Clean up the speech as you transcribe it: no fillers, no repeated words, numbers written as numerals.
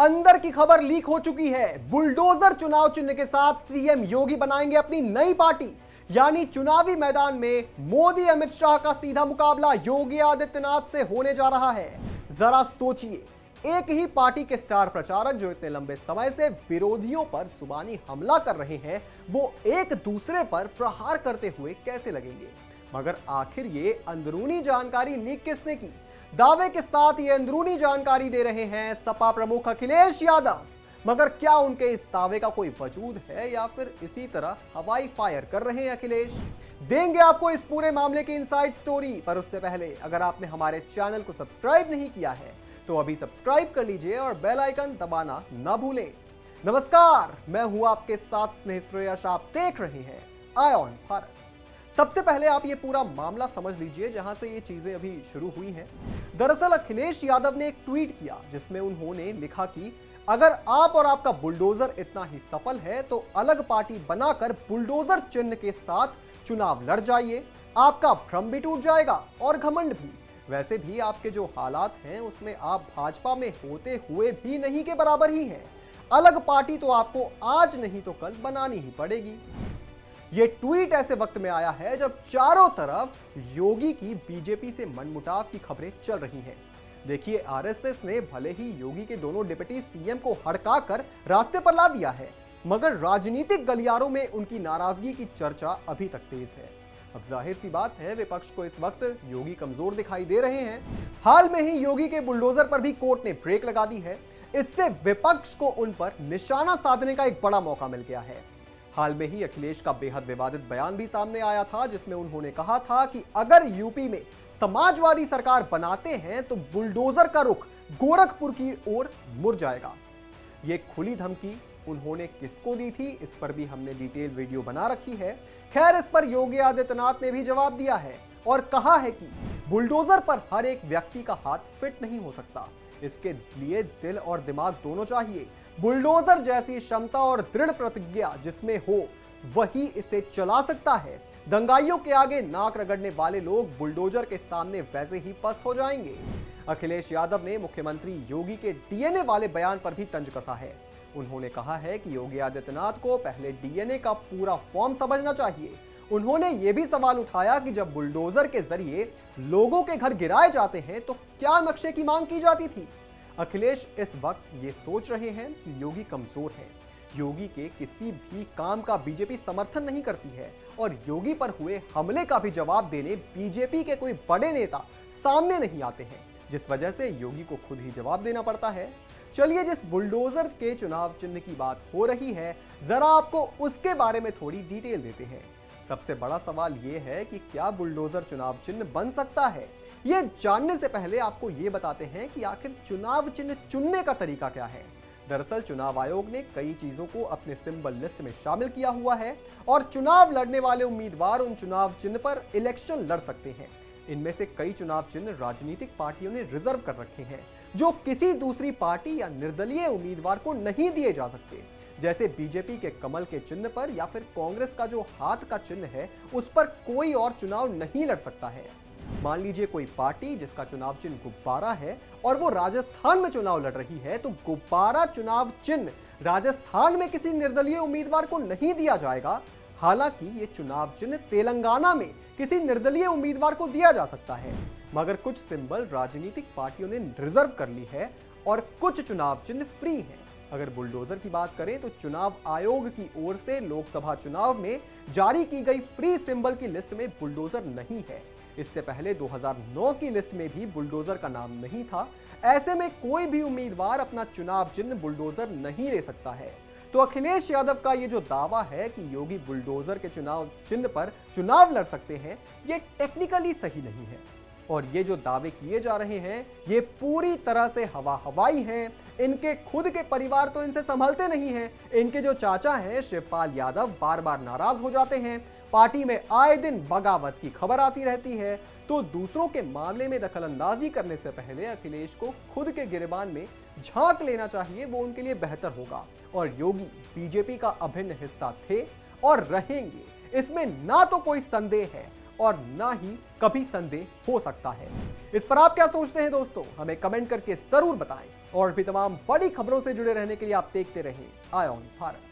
अंदर की खबर लीक हो चुकी है। बुलडोजर चुनाव चिन्ह के साथ सीएम योगी बनाएंगे अपनी नई पार्टी। यानी चुनावी मैदान में मोदी अमित शाह का सीधा मुकाबला योगी आदित्यनाथ से होने जा रहा है। जरा सोचिए, एक ही पार्टी के स्टार प्रचारक जो इतने लंबे समय से विरोधियों पर जुबानी हमला कर रहे हैं, वो एक दूसरे पर प्रहार करते हुए कैसे लगेंगे। मगर आखिर ये अंदरूनी जानकारी लीक किसने की? दावे के साथ ये अंदरूनी जानकारी दे रहे हैं सपा प्रमुख अखिलेश यादव। मगर क्या उनके इस दावे का कोई वजूद है या फिर इसी तरह हवाई फायर कर रहे हैं अखिलेश? देंगे आपको इस पूरे मामले की इनसाइड स्टोरी। पर उससे पहले अगर आपने हमारे चैनल को सब्सक्राइब नहीं किया है तो अभी सब्सक्राइब कर लीजिए और बेल आइकन दबाना ना भूलें। नमस्कार, मैं हूं आपके साथ स्नेह श्रेयस। आप देख रहे हैं आई ऑन भारत। सबसे पहले आप ये पूरा मामला समझ लीजिए जहां से ये चीजें अभी शुरू हुई हैं। दरअसल अखिलेश यादव ने एक ट्वीट किया जिसमें उन्होंने लिखा कि अगर आप और आपका बुलडोजर इतना ही सफल है तो अलग पार्टी बनाकर बुलडोजर चिन्ह के साथ चुनाव लड़ जाइए। आपका भ्रम भी टूट जाएगा और घमंड भी। वैसे भी आपके जो हालात हैं उसमें आप भाजपा में होते हुए भी नहीं के बराबर ही हैं। अलग पार्टी तो आपको आज नहीं तो कल बनानी ही पड़ेगी। यह ट्वीट ऐसे वक्त में आया है जब चारों तरफ योगी की बीजेपी से मनमुटाव की खबरें चल रही हैं। देखिए, आरएसएस ने भले ही योगी के दोनों डिप्टी सीएम को हड़काकर रास्ते पर ला दिया है, मगर राजनीतिक गलियारों में उनकी नाराजगी की चर्चा अभी तक तेज है। अब जाहिर सी बात है, विपक्ष को इस वक्त योगी कमजोर दिखाई दे रहे हैं। हाल में ही योगी के बुलडोजर पर भी कोर्ट ने ब्रेक लगा दी है। इससे विपक्ष को उन पर निशाना साधने का एक बड़ा मौका मिल गया है। हाल में ही अखिलेश का बेहद विवादित बयान भी सामने आया था जिसमें उन्होंने कहा था कि अगर यूपी में समाजवादी सरकार बनाते हैं तो बुलडोजर का रुख गोरखपुर की ओर मुड़ जाएगा। यह खुली धमकी उन्होंने किसको दी थी, इस पर भी हमने डिटेल वीडियो बना रखी है। खैर, इस पर योगी आदित्यनाथ ने भी जवाब दिया है और कहा है कि बुलडोजर पर हर एक व्यक्ति का हाथ फिट नहीं हो सकता। इसके लिए दिल और दिमाग दोनों चाहिए। बुलडोजर जैसी क्षमता और दृढ़ प्रतिज्ञा जिसमें हो वही इसे चला सकता है। दंगाइयों के आगे नाक रगड़ने वाले लोग बुलडोजर के सामने वैसे ही पस्त हो जाएंगे। अखिलेश यादव ने मुख्यमंत्री योगी के डीएनए वाले बयान पर भी तंज कसा है। उन्होंने कहा है कि योगी आदित्यनाथ को पहले डीएनए का पूरा फॉर्म समझना चाहिए। उन्होंने ये भी सवाल उठाया कि जब बुलडोजर के जरिए लोगों के घर गिराए जाते हैं तो क्या नक्शे की मांग की जाती थी? अखिलेश इस वक्त ये सोच रहे हैं कि योगी कमजोर है। योगी के किसी भी काम का बीजेपी समर्थन नहीं करती है और योगी पर हुए हमले का भी जवाब देने बीजेपी के कोई बड़े नेता सामने नहीं आते हैं, जिस वजह से योगी को खुद ही जवाब देना पड़ता है। चलिए, जिस बुलडोजर के चुनाव चिन्ह की बात हो रही है, जरा आपको उसके बारे में थोड़ी डिटेल देते हैं। सबसे बड़ा सवाल यह है कि क्या बुलडोजर चुनाव चिन्ह बन सकता है? ये जानने से पहले आपको ये बताते हैं कि आखिर चुनाव चिन्ह चुनने का तरीका क्या है। दरअसल चुनाव आयोग ने कई चीजों को अपने सिंबल लिस्ट में शामिल किया हुआ है और चुनाव लड़ने वाले उम्मीदवार उन चुनाव चिन्ह पर इलेक्शन लड़ सकते हैं। इनमें से कई चुनाव चिन्ह राजनीतिक पार्टियों ने रिजर्व कर रखे हैं, जो किसी दूसरी पार्टी या निर्दलीय उम्मीदवार को नहीं दिए जा सकते। जैसे बीजेपी के कमल के चिन्ह पर या फिर कांग्रेस का जो हाथ का चिन्ह है उस पर कोई और चुनाव नहीं लड़ सकता है। मान लीजिए कोई पार्टी जिसका चुनाव चिन्ह गुब्बारा है और वो राजस्थान में चुनाव लड़ रही है, तो गुब्बारा चुनाव चिन्ह राजस्थान में किसी निर्दलीय उम्मीदवार को नहीं दिया जाएगा। हालांकि ये चुनाव चिन्ह तेलंगाना में किसी निर्दलीय उम्मीदवार को दिया जा सकता है। मगर कुछ सिंबल राजनीतिक पार्टियों ने रिजर्व कर ली है और कुछ चुनाव चिन्ह फ्री है। अगर बुलडोजर की बात करें तो चुनाव आयोग की ओर से लोकसभा चुनाव में जारी की गई फ्री सिंबल की लिस्ट में बुलडोजर नहीं है। इससे पहले 2009 की लिस्ट में भी बुलडोजर का नाम नहीं था। ऐसे में कोई भी उम्मीदवार अपना चुनाव चिन्ह बुलडोजर नहीं ले सकता है। तो अखिलेश यादव का ये जो दावा है कि योगी बुलडोजर के चुनाव चिन्ह पर चुनाव लड़ सकते हैं, ये टेक्निकली सही नहीं है। और ये जो दावे किए जा रहे हैं ये पूरी तरह से हवाई हैं। इनके खुद के परिवार तो इनसे संभलते नहीं हैं। इनके जो चाचा हैं शिवपाल यादव बार बार नाराज हो जाते हैं। पार्टी में आए दिन बगावत की खबर आती रहती है। तो दूसरों के मामले में दखलंदाजी करने से पहले अखिलेश को खुद के गिरेबान में झांक लेना चाहिए, वो उनके लिए बेहतर होगा। और योगी बीजेपी का अभिन्न हिस्सा थे और रहेंगे, इसमें ना तो कोई संदेह है और ना ही कभी संदेह हो सकता है। इस पर आप क्या सोचते हैं दोस्तों, हमें कमेंट करके जरूर बताएं। और भी तमाम बड़ी खबरों से जुड़े रहने के लिए आप देखते रहिए आई ऑन भारत।